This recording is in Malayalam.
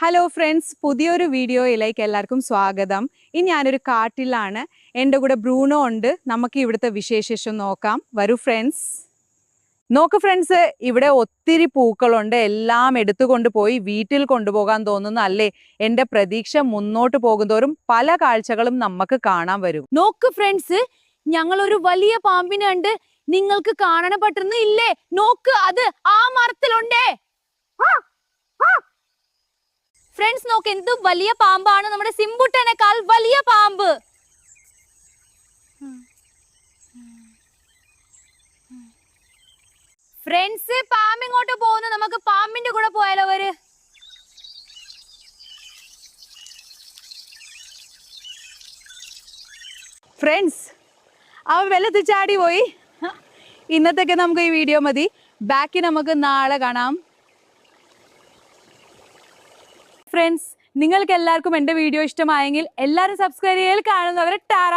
ഹലോ ഫ്രണ്ട്സ്, പുതിയൊരു വീഡിയോയിലേക്ക് എല്ലാവർക്കും സ്വാഗതം. ഇനി ഞാനൊരു കാട്ടിലാണ്. എൻ്റെ കൂടെ ബ്രൂണോ ഉണ്ട്. നമുക്ക് ഇവിടുത്തെ വിശേഷം നോക്കാം. വരൂ ഫ്രണ്ട്സ്. നോക്ക് ഫ്രണ്ട്സ്, ഇവിടെ ഒത്തിരി പൂക്കളുണ്ട്. എല്ലാം എടുത്തുകൊണ്ട് പോയി വീട്ടിൽ കൊണ്ടുപോകാൻ തോന്നുന്നു അല്ലേ? എൻ്റെ പ്രതീക്ഷ മുന്നോട്ട് പോകുന്തോറും പല കാഴ്ചകളും നമുക്ക് കാണാൻ വരും. നോക്ക് ഫ്രണ്ട്സ്, ഞങ്ങൾ ഒരു വലിയ പാമ്പിനെ ഉണ്ട്. നിങ്ങൾക്ക് കാണാൻ പറ്റുന്ന ഇല്ലേ? നോക്ക്, അത് ആ മരത്തിലുണ്ടേ. ഫ്രണ്ട്സ് നോക്ക്, എന്ത് വലിയ പാമ്പാണ്! നമ്മുടെ സിംബുട്ടനേക്കാൾ വലിയ പാമ്പ്. ഫ്രണ്ട്സ്, പാമ്പ് ഇങ്ങോട്ട് പോകുന്നു. നമുക്ക് പാമ്പിന്റെ കൂടെ പോയാലോ? ഒരു ഫ്രണ്ട്സ്, അവ വെള്ളത്തിൽ ചാടി പോയി. ഇന്നത്തേക്ക് നമുക്ക് ഈ വീഡിയോ മതി. ബാക്കി നമുക്ക് നാളെ കാണാം. ഫ്രണ്ട്സ്, നിങ്ങൾക്ക് എല്ലാവർക്കും എൻ്റെ വീഡിയോ ഇഷ്ടമായെങ്കിൽ എല്ലാവരും സബ്സ്ക്രൈബ് ചെയ്യൽ. കാണുന്നവരെ ടാറ.